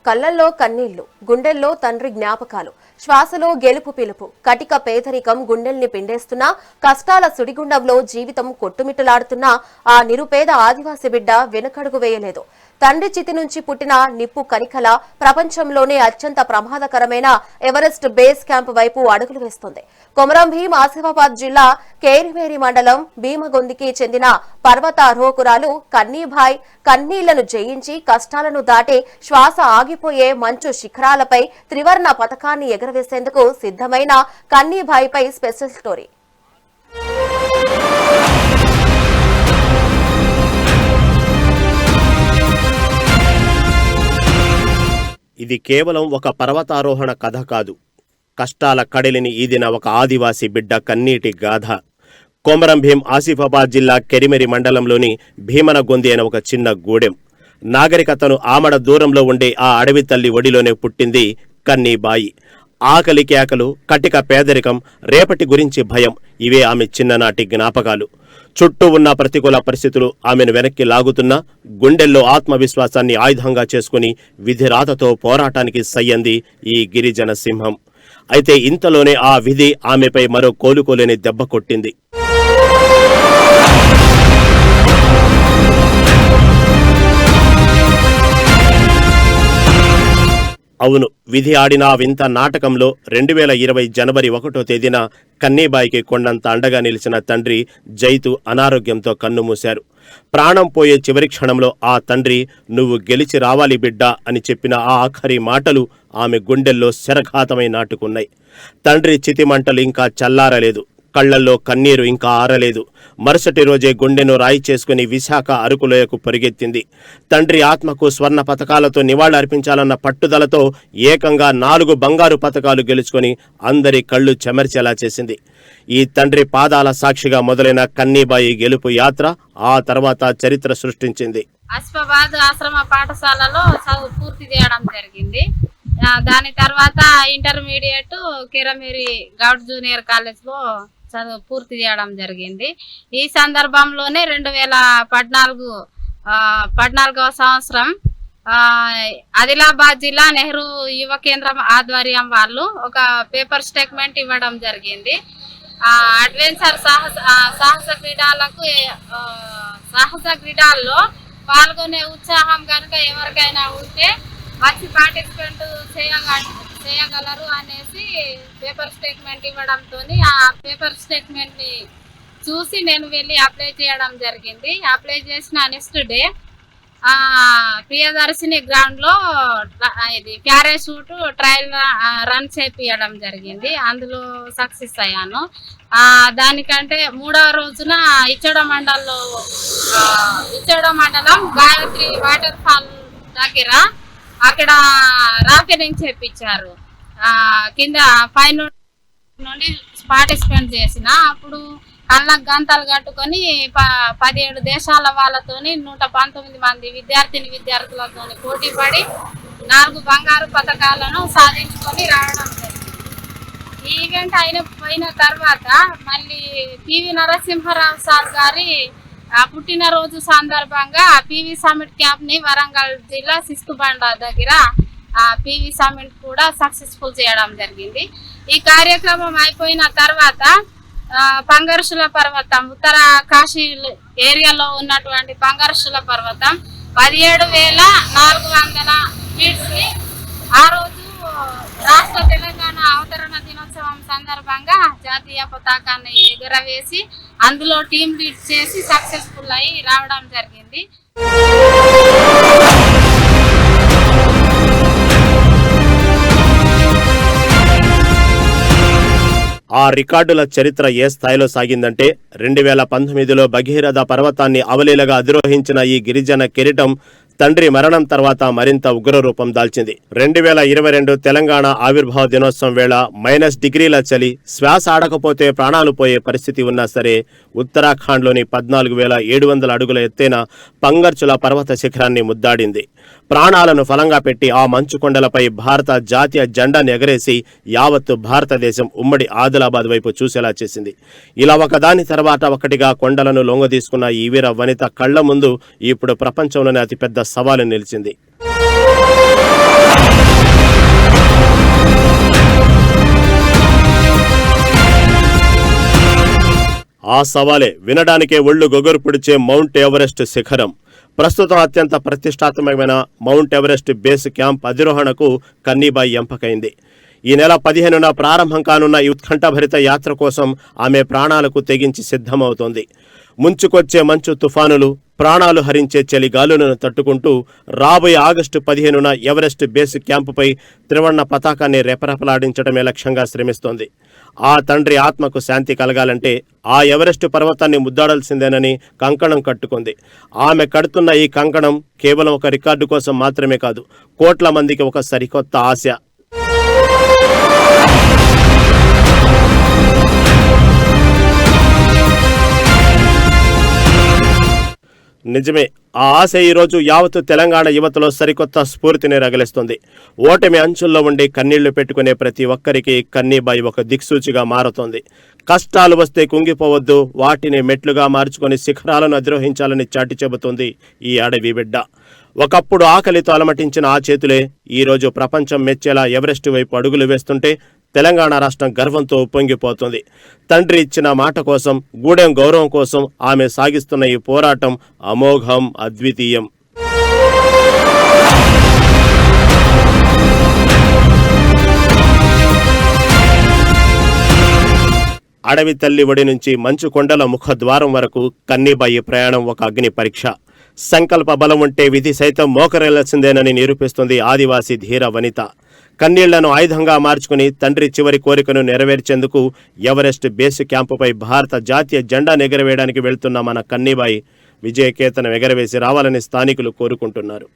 కళ్ళల్లో కన్నీళ్లు, గుండెల్లో తండ్రి జ్ఞాపకాలు, శ్వాసలో గెలుపు పిలుపు, కటిక పేదరికం గుండెల్ని పిండేస్తున్నా, కష్టాల సుడిగుండంలో జీవితం కొట్టుమిట్టులాడుతున్నా ఆ నిరుపేద ఆదివాసి బిడ్డ వెనుకడుగు వేయలేదు. తండ్రి చితి నుంచి పుట్టిన నిప్పు కనికల ప్రపంచంలోనే అత్యంత ప్రమాదకరమైన ఎవరెస్ట్ బేస్ క్యాంప్ వైపు అడుగులు వేస్తోంది. కొమరం భీం ఆసిఫాబాద్ జిల్లా కేరిమేరి మండలం భీమగొందికి చెందిన పర్వతారోహకురాలు కన్నీభాయ్ కన్నీళ్లను జయించి కష్టాలను దాటి శ్వాస ఆగిపోయే మంచు శిఖరాలపై త్రివర్ణ పతాకాన్ని ఎగరవేసేందుకు సిద్ధమైన కన్నీభాయ్పై స్పెషల్ స్టోరీ. ఇది కేవలం ఒక పర్వతారోహణ కథ కాదు. కష్టాల కడలిని ఈదిన ఒక ఆదివాసీ బిడ్డ కన్నీటి గాథ. కొమరం భీం ఆసిఫాబాద్ జిల్లా కెరిమెరి మండలంలోని భీమనగొంది అనే ఒక చిన్న గూడెం. నాగరికతను ఆమడ దూరంలో ఉండే ఆ అడవి తల్లి ఒడిలోనే పుట్టింది కన్నీబాయి. ఆకలి కేకలు, కటిక పేదరికం, రేపటి గురించి భయం, ఇవే ఆమె చిన్ననాటి జ్ఞాపకాలు. చుట్టూ ఉన్న ప్రతికూల పరిస్థితులు ఆమెను వెనక్కి లాగుతున్నా గుండెల్లో ఆత్మవిశ్వాసాన్ని ఆయుధంగా చేసుకుని విధిరాతతో పోరాటానికి సయ్యంది ఈ గిరిజన సింహం. అయితే ఇంతలోనే ఆ విధి ఆమెపై మరో కోలుకోలేని దెబ్బ కొట్టింది. అవును, విధి ఆడిన ఆ వింత నాటకంలో 2020 జనవరి 1వ తేదీన కన్నీబాయికి కొండంత అండగా నిలిచిన తండ్రి జైతు అనారోగ్యంతో కన్నుమూశారు. ప్రాణం పోయే చివరి క్షణంలో ఆ తండ్రి "నువ్వు గెలిచి రావాలి బిడ్డా" అని చెప్పిన ఆ ఆఖరి మాటలు ఆమె గుండెల్లో శరఘాతమై నాటుకున్నాయి. తండ్రి చితిమంటలు ఇంకా చల్లారలేదు, కళ్లల్లో కన్నీరు ఇంకా ఆరలేదు. మరుసటి రోజే గుండెను రాయి చేసుకుని విశాఖ అరకులోయకు పరిగెత్తింది. తండ్రి ఆత్మకు స్వర్ణ పతకాలతో నివాళులర్పించాలన్న పట్టుదలతో ఏకంగా 4 బంగారు పతకాలు గెలుచుకొని అందరి కళ్లు చెమర్చేలా చేసింది. ఈ తండ్రి పాదాల సాక్షిగా మొదలైన కన్నీబాయి గెలుపు యాత్ర ఆ తర్వాత చరిత్ర సృష్టించింది. ఆసిఫాబాద్ ఆశ్రమ పాఠశాలలో చదువు పూర్తి చేయడం జరిగింది. దాని తర్వాత ఇంటర్మీడియట్ కిరమేరి గౌడ్ జూనియర్ కాలేజ్ లో చదువు పూర్తి చేయడం జరిగింది. ఈ సందర్భంలోనే 2014వ సంవత్సరం ఆదిలాబాద్ జిల్లా నెహ్రూ యువ కేంద్రం ఆధ్వర్యం వాళ్ళు ఒక పేపర్ స్టేట్మెంట్ ఇవ్వడం జరిగింది. అడ్వెంచర్ సాహస క్రీడల్లో పాల్గొనే ఉత్సాహం కనుక ఎవరికైనా ఉంటే వచ్చి పార్టిసిపేట్ చేయగలరు అనేసి పేపర్ స్టేట్మెంట్ ఇవ్వడంతో ఆ పేపర్ స్టేట్మెంట్ ని చూసి నేను వెళ్ళి అప్లై చేయడం జరిగింది. అప్లై చేసిన నెక్స్ట్ డే ప్రియదర్శిని గ్రౌండ్ లో ఇది ప్యారాషూట్ ట్రయల్ రన్ చేపియడం జరిగింది. అందులో సక్సెస్ అయ్యాను. దానికంటే 3వ రోజున ఇచ్చోడ మండలం గాయత్రి వాటర్ ఫాల్ దగ్గర అక్కడ రాకెటింగ్ చేపించారు. కింద పైన నుండి పార్టిసిపేట్ చేసిన అప్పుడు కళ్ళకు గంతలు కట్టుకొని 17 దేశాల వాళ్ళతోని 119 మంది విద్యార్థులతో పోటీ పడి 4 బంగారు పతకాలను సాధించుకొని రావడం జరిగింది. ఈ ఈవెంట్ అయిన తర్వాత మళ్ళీ పివి నరసింహారావు సార్ గారి పుట్టినరోజు సందర్భంగా పివి సమిట్ క్యాంప్ ని వరంగల్ జిల్లా సిస్తుబండ దగ్గర పివి సమిట్ కూడా సక్సెస్ఫుల్ చేయడం జరిగింది. ఈ కార్యక్రమం అయిపోయిన తర్వాత పంగర్షుల పర్వతం, ఉత్తర కాశీ ఏరియాలో ఉన్నటువంటి పంగర్షుల పర్వతం 17,400 ఫీట్స్ ని ఆ రోజు రాష్ట్ర తెలంగాణ అవతరణ దినోత్సవం సందర్భంగా జాతీయ పతాకాన్ని ఎగురవేసి అందులో టీం లీడ్ చేసి సక్సెస్ఫుల్ అయి రావడం జరిగింది. ఆ రికార్డుల చరిత్ర ఏ స్థాయిలో సాగిందంటే 2019లో భగీరథ పర్వతాన్ని అవలీలగా అధిరోహించిన ఈ గిరిజన కిరీటం తండ్రి మరణం తర్వాత మరింత ఉగ్రరూపం దాల్చింది. 2022 తెలంగాణ ఆవిర్భావ దినోత్సవం వేళ -డిగ్రీల చలి, శ్వాస ఆడకపోతే ప్రాణాలు పోయే పరిస్థితి ఉన్నా సరే ఉత్తరాఖండ్లోని 14,700 అడుగుల ఎత్తైన పంగర్చుల పర్వత శిఖరాన్ని ముద్దాడింది. ప్రాణాలను ఫలంగా పెట్టి ఆ మంచు కొండలపై భారత జాతీయ జెండాను ఎగరేసి యావత్తు భారతదేశం ఉమ్మడి ఆదిలాబాద్ వైపు చూసేలా చేసింది. ఇలా ఒకదాని తర్వాత ఒకటిగా కొండలను లొంగదీసుకున్న ఈ వీర వనిత కళ్ల ముందు ఇప్పుడు ప్రపంచంలోనే అతిపెద్ద సవాలు నిలిచింది. ఆ సవాలే వినడానికే ఒళ్ళు గొగరు పిడిచే మౌంట్ ఎవరెస్ట్ శిఖరం. ప్రస్తుతం అత్యంత ప్రతిష్టాత్మకమైన మౌంట్ ఎవరెస్ట్ బేస్ క్యాంప్ అధిరోహణకు కన్నీబాయి ఎంపికైంది. ఈ నెల 15న ప్రారంభం కానున్న ఈ ఉత్కంఠభరిత యాత్ర కోసం ఆమె ప్రాణాలకు తెగించి సిద్ధమవుతోంది. ముంచుకొచ్చే మంచు తుఫానులు, ప్రాణాలు హరించే చలిగాలులను తట్టుకుంటూ రాబోయే ఆగస్టు 15న ఎవరెస్ట్ బేస్ క్యాంపుపై త్రివర్ణ పతాకాన్ని రెపరెపలాడించడమే లక్ష్యంగా శ్రమిస్తోంది. ఆ తండ్రి ఆత్మకు శాంతి కలగాలంటే ఆ ఎవరెస్టు పర్వతాన్ని ముద్దాడాల్సిందేనని కంకణం కట్టుకుంది. ఆమె కడుతున్న ఈ కంకణం కేవలం ఒక రికార్డు కోసం మాత్రమే కాదు, కోట్ల మందికి ఒక సరికొత్త ఆశ. నిజమే, ఆ ఆశ ఈరోజు యావత్తు తెలంగాణ యువతలో సరికొత్త స్ఫూర్తిని రగిలిస్తుంది. ఓటమి అంచుల్లో ఉండి కన్నీళ్లు పెట్టుకునే ప్రతి ఒక్కరికి కన్నీబాయి ఒక దిక్సూచిగా మారుతోంది. కష్టాలు వస్తే కుంగిపోవద్దు, వాటిని మెట్లుగా మార్చుకొని శిఖరాలను అధిరోహించాలని చాటి చెబుతుంది ఈ అడవి బిడ్డ. ఒకప్పుడు ఆకలితో అలమటించిన ఆ చేతులే ఈరోజు ప్రపంచం మెచ్చేలా ఎవరెస్టు వైపు అడుగులు వేస్తుంటే తెలంగాణ రాష్ట్రం గర్వంతో ఉప్పొంగిపోతుంది. తండ్రి ఇచ్చిన మాట కోసం, గూడెం గౌరవం కోసం ఆమె సాగిస్తున్న ఈ పోరాటం అమోఘం, అద్వితీయం. అడవి తల్లి ఒడి నుంచి మంచు కొండల ముఖద్వారం వరకు కన్నీబాయి ప్రయాణం ఒక అగ్ని పరీక్ష. సంకల్ప బలం ఉంటే విధి సైతం మోకరేళ్లాల్సిందేనని నిరూపిస్తుంది ఆదివాసీ ధీర వనిత. కన్నీళ్లను ఆయుధంగా మార్చుకుని తండ్రి చివరి కోరికను నెరవేర్చేందుకు ఎవరెస్ట్ బేస్ క్యాంపుపై భారత జాతీయ జెండా ఎగరవేయడానికి వెళ్తున్న మన కన్నీబాయి విజయకేతనం ఎగరవేసి రావాలని స్థానికులు కోరుకుంటున్నారు.